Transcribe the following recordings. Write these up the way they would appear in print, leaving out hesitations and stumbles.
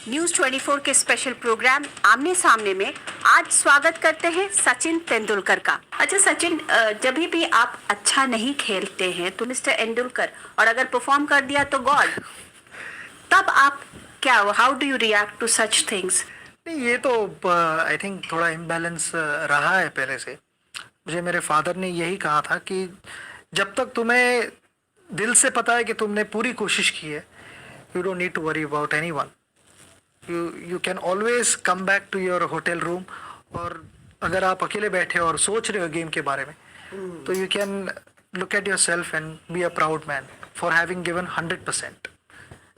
News 24 के special programme आमने सामने में आज स्वागत करते हैं सचिन तेंदुलकर का। अच्छा सचिन, जब भी आप अच्छा नहीं खेलते हैं तो मिस्टर तेंदुलकर, और अगर परफॉर्म कर दिया तो गॉड, तब आप क्या, how do you react to such things? नहीं, ये तो आई थिंक थोड़ा इम्बैलेंस रहा है पहले से। मुझे मेरे फादर ने यही कहा था कि जब तक तुम्हें दिल से पता है कि तुमने पूरी कोशिश की है, you don't need to worry about anyone. You can always come back to your hotel room, और अगर आप अकेले बैठे और सोच रहे हो गेम के बारे में, तो you can look at your self and be a proud man for having given 100%,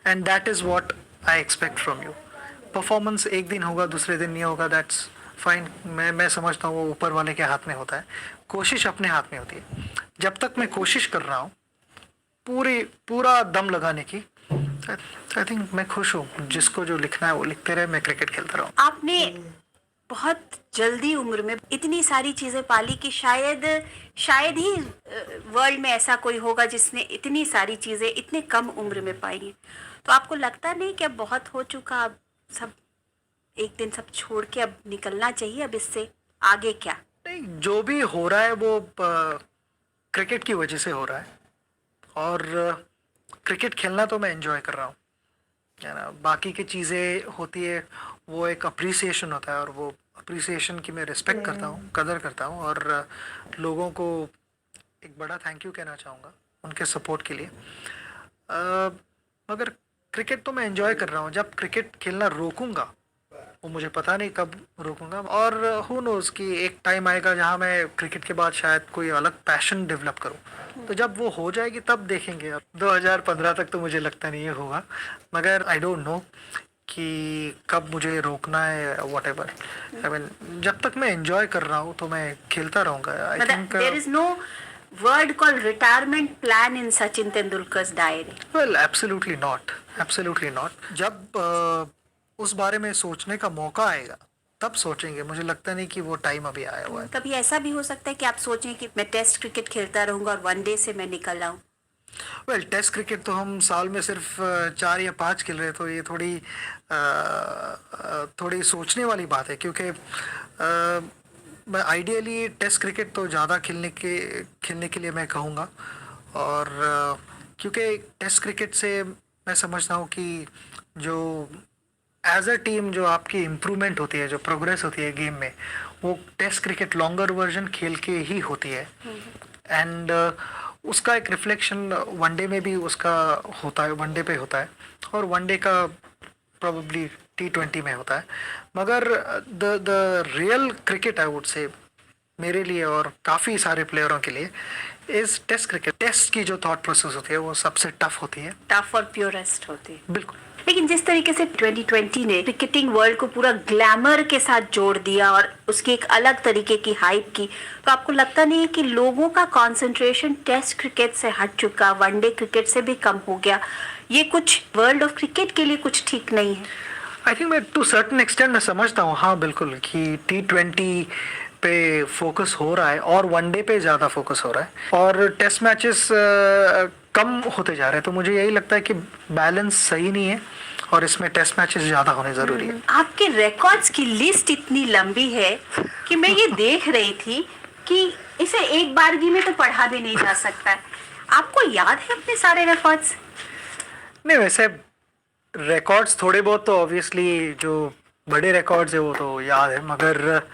and that is what I expect from you. Performance एक दिन होगा, दूसरे दिन नहीं होगा, दैट्स फाइन। मैं समझता हूँ वो ऊपर वाले के हाथ में होता है, कोशिश अपने हाथ में होती है। जब तक मैं कोशिश कर रहा हूँ पूरा दम लगाने की, आई थिंक मैं खुश हूँ। जिसको जो लिखना है वो लिखते रहे, मैं क्रिकेट खेलता रहूँ। आपने बहुत जल्दी उम्र में इतनी सारी चीजें पाली कि शायद ही वर्ल्ड में ऐसा कोई होगा जिसने इतनी सारी चीजें इतने कम उम्र में पाई हैं। तो आपको लगता नहीं कि अब बहुत हो चुका, अब सब एक दिन सब छोड़ के अब निकलना चाहिए, अब इससे आगे क्या? नहीं, जो भी हो रहा है वो क्रिकेट की वजह से हो रहा है, और क्रिकेट खेलना तो मैं एंजॉय कर रहा हूँ, है ना। बाकी की चीज़ें होती है, वो एक अप्रिसिएशन होता है, और वो अप्रिसिएशन की मैं रिस्पेक्ट करता हूँ, कदर करता हूँ, और लोगों को एक बड़ा थैंक यू कहना चाहूँगा उनके सपोर्ट के लिए। मगर क्रिकेट तो मैं एंजॉय कर रहा हूँ। जब क्रिकेट खेलना रोकूंगा, वो मुझे पता नहीं कब रोकूंगा, और हु नोज़ कि एक टाइम आएगा जहाँ मैं क्रिकेट के बाद शायद कोई अलग पैशन डेवलप करूँ। तो जब वो हो जाएगी तब देखेंगे। अब 2015 तक तो मुझे लगता नहीं है होगा, मगर आई डोंट नो कि कब मुझे रोकना है, वॉट एवर। आई मीन, जब तक मैं एंजॉय कर रहा हूँ तो मैं खेलता रहूँगा। I think there is no word called retirement plan in Sachin Tendulkar's diary. Well, absolutely not, absolutely not. जब उस बारे में सोचने का मौका आएगा तब सोचेंगे। मुझे लगता नहीं कि वो टाइम अभी आया हुआ है। कभी ऐसा भी हो सकता है कि आप सोचें कि मैं टेस्ट क्रिकेट खेलता रहूंगा और वनडे से मैं निकल आऊं? वेल, टेस्ट क्रिकेट तो हम साल में सिर्फ 4 या 5 खेल रहे हैं, तो ये थोड़ी सोचने वाली बात है, क्योंकि मैं आइडियली टेस्ट क्रिकेट तो ज़्यादा खेलने के लिए मैं कहूँगा। और क्योंकि टेस्ट क्रिकेट से मैं समझता हूँ कि जो एज अ टीम जो आपकी इम्प्रूवमेंट होती है, जो प्रोग्रेस होती है गेम में, वो टेस्ट क्रिकेट लॉन्गर वर्जन खेल के ही होती है। एंड उसका एक रिफ्लेक्शन वनडे में भी उसका होता है, वनडे पे होता है, और वनडे का प्रोबेबली T20 में होता है। मगर the real cricket, I would say, मेरे लिए और काफ़ी सारे प्लेयरों के लिए, इज टेस्ट क्रिकेट। टेस्ट की जो थॉट प्रोसेस होती है वो सबसे टफ होती है, टफ और प्योरेस्ट होती है। बिल्कुल। लेकिन जिस तरीके से 2020 ने क्रिकेटिंग वर्ल्ड को पूरा ग्लैमर के साथ जोड़ दिया और उसकी एक अलग तरीके की हाइप की, तो आपको लगता नहीं है कि लोगों का कंसंट्रेशन टेस्ट क्रिकेट से हट चुका, वनडे क्रिकेट से भी कम हो गया? ये कुछ वर्ल्ड ऑफ क्रिकेट के लिए कुछ ठीक नहीं है? आई थिंक मैं टू सर्टन एक्सटेंट मैं समझता हूँ, हाँ बिल्कुल, कि T20 पे फोकस हो रहा है और वनडे पे ज़्यादा फोकस हो रहा है, और टेस्ट मैचेस कम होते जा रहे हैं। तो मुझे यही लगता है कि बैलेंस सही नहीं है, और इसमें टेस्ट मैचेस ज़्यादा होने ज़रूरी है। आपके रिकॉर्ड्स की लिस्ट इतनी लंबी है कि मैं ये देख रही थी कि इसे एक बारगी में तो पढ़ा भी नहीं जा सकता है। आपको याद है अपने सारे रिकॉर्ड्स? नहीं, वैसे रिकॉर्ड्स थोड़े बहुत तो ऑब्वियसली जो बड़े रिकॉर्ड्स है वो तो याद है, मगर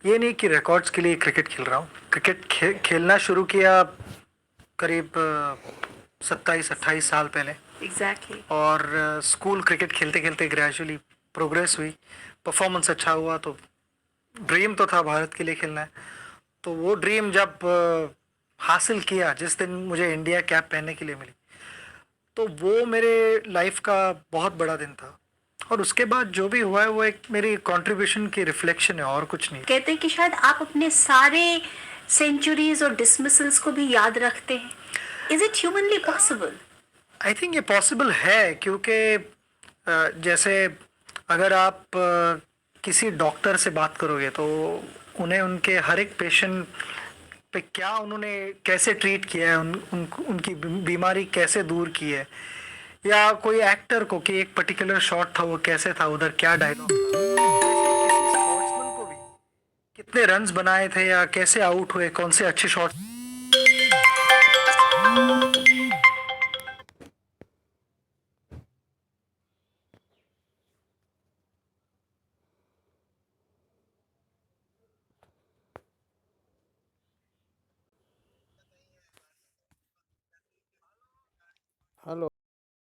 ये नहीं कि रिकॉर्ड्स के लिए क्रिकेट खेल रहा हूँ। क्रिकेट खेलना शुरू किया करीब 27-28 साल पहले। एग्जैक्टली। और स्कूल क्रिकेट खेलते खेलते ग्रेजुअली प्रोग्रेस हुई, परफॉर्मेंस अच्छा हुआ, तो ड्रीम तो था भारत के लिए खेलना है। तो वो ड्रीम जब हासिल किया, जिस दिन मुझे इंडिया कैप पहनने के लिए मिली, तो वो मेरे लाइफ का बहुत बड़ा दिन था। और उसके बाद जो भी हुआ है वो एक मेरी कंट्रीब्यूशन की रिफ्लेक्शन है, और कुछ नहीं। कहते हैं कि शायद आप अपने सारे सेंचुरीज और डिसमिसल्स को भी याद रखते हैं। Is it humanly possible? I think ये पॉसिबल है, क्योंकि जैसे अगर आप किसी डॉक्टर से बात करोगे तो उन्हें उनके हर एक पेशेंट पे क्या उन्होंने कैसे ट्रीट किया है, उनकी बीमारी कैसे दूर की है, या कोई एक्टर को कि एक पर्टिकुलर शॉट था वो कैसे था, उधर क्या डायलॉग था, किसी स्पोर्ट्समैन को भी कितने रन्स बनाए थे या कैसे आउट हुए, कौन से अच्छे शॉट